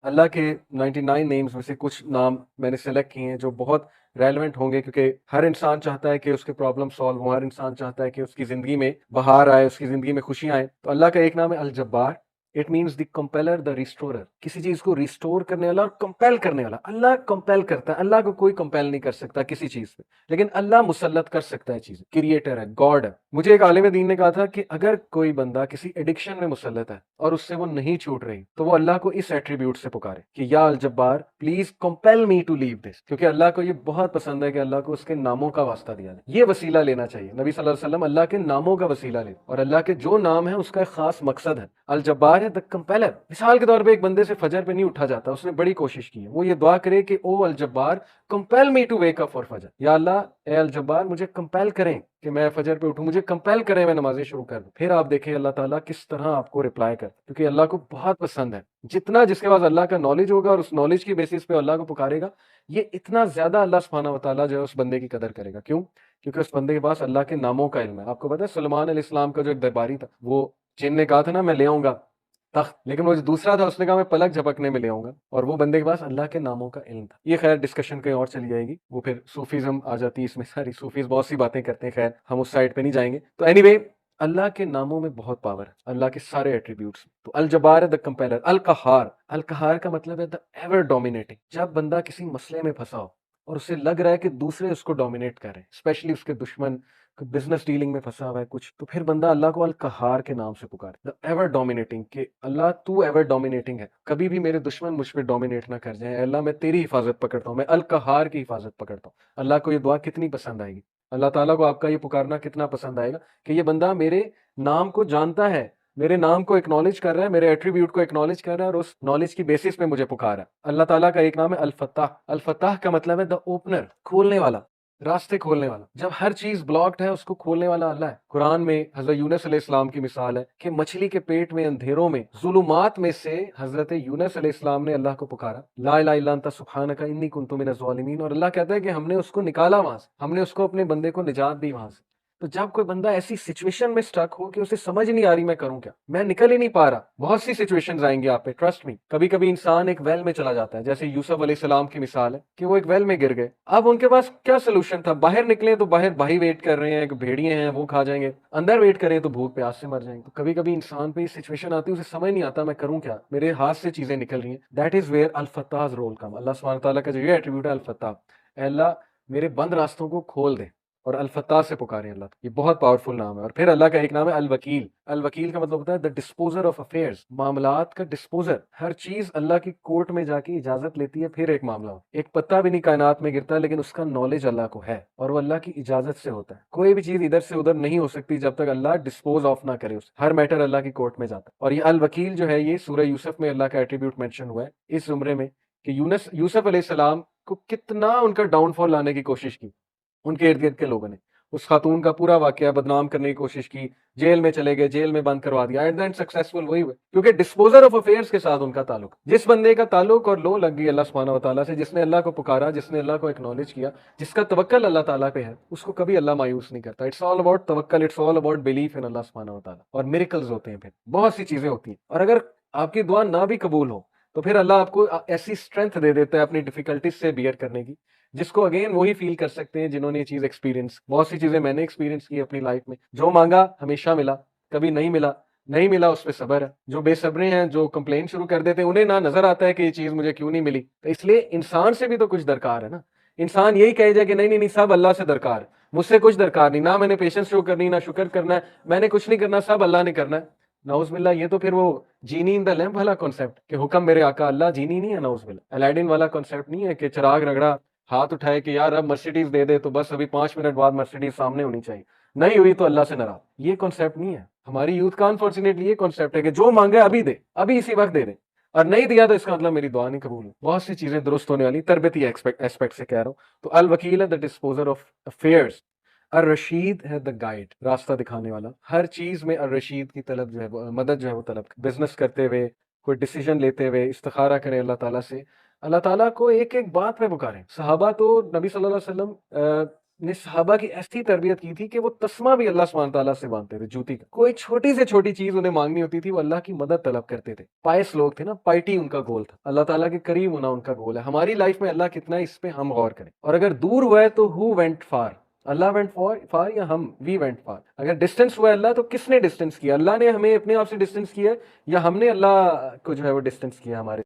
اللہ کے 99 نیمز میں سے کچھ نام میں نے سلیکٹ کیے ہیں جو بہت ریلیونٹ ہوں گے، کیونکہ ہر انسان چاہتا ہے کہ اس کے پرابلم سالو ہوں، ہر انسان چاہتا ہے کہ اس کی زندگی میں بہار آئے، اس کی زندگی میں خوشیاں آئیں۔ تو اللہ کا ایک نام ہے الجبار۔ اٹ مینس دی کمپیلر، دا ریسٹورر، کسی چیز کو ریسٹور کرنے والا اور کمپیل کرنے والا۔ اللہ کمپیل کرتا ہے، اللہ کو کوئی کمپیل نہیں کر سکتا کسی چیز پہ، لیکن اللہ مسلط کر سکتا ہے چیزیں، کریٹر ہے، گاڈ ہے۔ مجھے ایک عالم دین نے کہا تھا کہ اگر کوئی بندہ کسی ایڈکشن میں مسلط ہے اور اس سے وہ نہیں چھوٹ رہی، تو وہ اللہ کو اس ایٹریبیوٹ سے پکارے کہ یا الجبار پلیز کمپیل می ٹو لیو دس، کیونکہ اللہ کو یہ بہت پسند ہے کہ اللہ کو اس کے ناموں کا واسطہ دیا جائے۔ یہ وسیلہ لینا چاہیے، نبی صلی اللہ علیہ وسلم اللہ کے ناموں کا وسیلہ لے، اور اللہ کے جو نام ہے اس کا ایک خاص مقصد ہے۔ الجبار ہے دا کمپیلر۔ مثال کے طور پہ ایک بندے سے فجر پہ نہیں اٹھا جاتا، اس نے بڑی کوشش کی ہے، وہ یہ دعا کرے کہ او الجبار compel me to wake up for فجر، یا اللہ اے الجبار مجھے کمپیل کریں کہ میں فجر پہ اٹھوں، مجھے کمپیل کریں میں نمازیں شروع کر دوں۔ پھر آپ دیکھیں اللہ تعالیٰ کس طرح آپ کو رپلائی کرتا ہے، کیونکہ اللہ کو بہت پسند ہے۔ جتنا جس کے پاس اللہ کا نالج ہوگا اور اس نالج کی بیسس پہ اللہ کو پکارے گا، یہ اتنا زیادہ اللہ سبحانہ و تعالیٰ جو ہے اس بندے کی قدر کرے گا۔ کیوں؟ کیونکہ اس بندے کے پاس اللہ کے ناموں کا علم ہے۔ آپ کو پتا ہے سلیمان علیہ السلام کا جو ایک درباری تھا، وہ جن نے کہا تھا نا میں لے آؤں گا تخت، لیکن وہ جو دوسرا تھا اس نے کہا میں پلک جھپکنے میں لے آؤں گا، اور وہ بندے کے پاس اللہ کے ناموں کا علم تھا۔ یہ خیر ڈسکشن کہیں اور چلی جائے گی، وہ پھر صوفیزم آ جاتی ہے اس میں، ساری صوفیز بہت سی باتیں کرتے ہیں، خیر ہم اس سائڈ پہ نہیں جائیں گے۔ تو اینی وے اللہ کے ناموں میں بہت پاور ہے، اللہ کے سارے ایٹریبیوٹس۔ تو الجبار ہے دا کمپیلر، القہار۔ القہار کا مطلب ہے دا ایور ڈومینیٹنگ۔ جب بندہ کسی مسئلے میں پھنسا ہو اور اسے لگ رہا ہے کہ دوسرے اس کو ڈومینیٹ کر رہے ہیں، اسپیشلی اس کے دشمن، بزنس ڈیلنگ میں پھنسا ہوا ہے کچھ، تو پھر بندہ اللہ کو القہار کے نام سے پکارے، دا ایور ڈومینیٹنگ، کہ اللہ تو ایور ڈومینیٹنگ ہے، کبھی بھی میرے دشمن مجھ پہ ڈومینیٹ نہ کر جائیں، اے اللہ میں تیری حفاظت پکڑتا ہوں، میں القہار کی حفاظت پکڑتا ہوں۔ اللہ کو یہ دعا کتنی پسند آئے گی، اللہ تعالیٰ کو آپ کا یہ پکارنا کتنا پسند آئے گا کہ یہ بندہ میرے نام کو جانتا ہے، میرے نام کو اکنالج کر رہا ہے، میرے ایٹریبیوٹ کو اکنالج کر رہا ہے، اور اس نالج کی بیسس پہ مجھے پکارا ہے۔ اللہ تعالیٰ کا ایک نام ہے الفتاح۔ الفتاح کا مطلب ہے دا اوپنر، کھولنے والا، راستے کھولنے والا۔ جب ہر چیز بلاکڈ ہے اس کو کھولنے والا اللہ ہے۔ قرآن میں حضرت یونس علیہ السلام کی مثال ہے کہ مچھلی کے پیٹ میں اندھیروں میں ظلمات میں سے حضرت یونس علیہ السلام نے اللہ کو پکارا، لا الہ الا انت سبحانک انی کنت من الظالمین، اور اللہ کہتا ہے کہ ہم نے اس کو نکالا وہاں سے، ہم نے اس کو اپنے بندے کو نجات دی وہاں سے۔ تو جب کوئی بندہ ایسی سچویشن میں سٹک ہو کہ اسے سمجھ نہیں آ رہی میں کروں کیا، میں نکل ہی نہیں پا رہا، بہت سی سچویشنز آئیں گی آپ پہ، ٹرسٹ می۔ کبھی کبھی انسان ایک ویل میں چلا جاتا ہے، جیسے یوسف علیہ السلام کی مثال ہے کہ وہ ایک ویل میں گر گئے، اب ان کے پاس کیا سولوشن تھا؟ باہر نکلے تو باہر بھائی ویٹ کر رہے ہیں، ایک بھیڑیے ہیں وہ کھا جائیں گے، اندر ویٹ کریں تو بھوک پیاس سے مر جائیں گے۔ تو کبھی کبھی انسان پہ یہ سچویشن آتی ہے، اسے سمجھ نہیں آتا میں کروں کیا، میرے ہاتھ سے چیزیں نکل رہی ہیں۔ That is where al-Fattah role کم۔ اللہ سبحانہ تعالیٰ کا جو یہ ایٹریبیوٹ ہے الفتاح، اے اللہ میرے بند راستوں کو کھول دے، اور الفتاح سے پکارے اللہ، یہ بہت پاورفل نام ہے۔ اور پھر اللہ کا ایک نام ہے الوکیل۔ الوکیل کا مطلب ہوتا ہے دا ڈسپوزر آف افیئرز، معاملات کا ڈسپوزر۔ ہر چیز اللہ کی کورٹ میں جا کے اجازت لیتی ہے، پھر ایک معاملہ ہو، ایک پتا بھی نہیں کائنات میں گرتا لیکن اس کا نالج اللہ کو ہے، اور وہ اللہ کی اجازت سے ہوتا ہے۔ کوئی بھی چیز ادھر سے ادھر نہیں ہو سکتی جب تک اللہ ڈسپوز آف نہ کرے اسے، ہر میٹر اللہ کی کورٹ میں جاتا ہے۔ اور یہ الوکیل جو ہے، یہ سورہ یوسف میں اللہ کا ایٹریبیوٹ مینشن ہوا ہے اس زمرے میں، کہ یوسف علیہ السلام کو کتنا ان کا ڈاؤن فال لانے کی کوشش کی ان کے ارد گرد کے لوگوں نے، اس خاتون کا پورا واقعہ بدنام کرنے کی کوشش کی، جیل میں چلے گئے، جیل میں بند کروا دیا، ایٹ دا اینڈ سکسیسفل وہی ہوئے، کیونکہ ڈسپوزر آف افیئرس کے ساتھ ان کا تعلق، جس بندے کا تعلق اور لو لگ گئی اللہ سبحانہ و تعالیٰ سے، جس نے اللہ کو پکارا، جس نے اللہ کو اکنالج کیا، جس کا توکل اللہ تعالیٰ پہ ہے، اس کو کبھی اللہ مایوس نہیں کرتا۔ اٹس آل اباؤٹ توکل، it's all about belief in Allah سبحانہ و تعالیٰ، اور میریکلز ہوتے ہیں، پھر بہت سی چیزیں ہوتی ہیں۔ اور اگر آپ کی دعا نہ بھی قبول ہو تو پھر اللہ آپ کو ایسی اسٹرینتھ دے دیتا ہے اپنی ڈیفیکلٹیز سے بیئر کرنے کی، جس کو اگین وہی فیل کر سکتے ہیں جنہوں نے یہ چیز ایکسپیرینس، بہت سی چیزیں میں نے ایکسپیرینس کی اپنی لائف میں، جو مانگا ہمیشہ ملا، کبھی نہیں ملا، نہیں ملا اس پہ صبر ہے۔ جو بے صبرے ہیں، جو کمپلین شروع کر دیتے ہیں، انہیں نہ نظر آتا ہے کہ یہ چیز مجھے کیوں نہیں ملی، تو اس لیے انسان سے بھی تو کچھ درکار ہے نا۔ انسان یہی کہے جائے کہ نہیں نہیں نہیں، سب اللہ سے درکار ہے، مجھ سے کچھ درکار نہیں، نہ میں نے پیشنس شو کرنی، نہ شکر کرنا ہے، میں نے کچھ نہیں کرنا، سب اللہ نے کرنا ہے۔ نعوذ باللہ، یہ تو پھر وہ جینی ان دا لیمپ والا کانسیپٹ کہ حکم میرے آقا، اللہ جینی نہیں ہے، نعوذ باللہ، الیڈن والا کانسیپٹ نہیں ہے کہ چراغ رگڑا، ہاتھ اٹھائے کہ یار اب مرسیڈیز دے دے تو بس ابھی 5 منٹ بعد مرسیڈیز سامنے ہونی چاہیے، نہیں ہوئی تو اللہ سے ناراض۔ یہ کانسیپٹ نہیں ہے ہماری یوتھ کا، انفارچونیٹلی یہ کانسیپٹ ہے کہ جو مانگا ابھی دے، ابھی اسی وقت دے دے، اور نہیں دیا تو اس کا مطلب میری دعا نہیں قبول ہوئی۔ بہت سی چیزیں درست ہونے والی، تربیتی ایسپیکٹ سے کہہ رہا ہوں۔ تو الوکیل ہے دا ڈسپوزر آف افیئرس، الرشید ہے دا گائیڈ، راستہ دکھانے والا۔ ہر چیز میں الرشید کی طلب جو ہے، مدد جو ہے وہ طلب، بزنس کرتے ہوئے، کوئی ڈیسیجن لیتے ہوئے استخارہ کریں اللہ تعالیٰ سے، اللہ تعالیٰ کو ایک ایک بات پہ پکاریں۔ صحابہ تو نبی صلی اللہ علیہ وسلم نے صحابہ کی ایسی تربیت کی تھی کہ وہ تسمہ بھی اللہ سبحانہ تعالیٰ سے مانگتے تھے، جوتی کا کوئی چھوٹی سے چھوٹی چیز انہیں مانگنی ہوتی تھی وہ اللہ کی مدد طلب کرتے تھے. پائس لوگ تھے نا، پائٹی ان کا گول تھا، اللہ تعالیٰ کے قریب ہونا ان کا گول ہے. ہماری لائف میں اللہ کتنا ہے اس پہ ہم غور کریں. اور اگر دور ہوا ہے تو who went for, Allah went for یا ہم وی وینٹ فار. اگر ڈسٹینس ہوا ہے اللہ تو کس نے ڈسٹینس کیا؟ اللہ نے ہمیں اپنے آپ سے ڈسٹینس کیا ہے یا ہم نے اللہ کو جو ہے وہ ڈسٹینس کیا ہمارے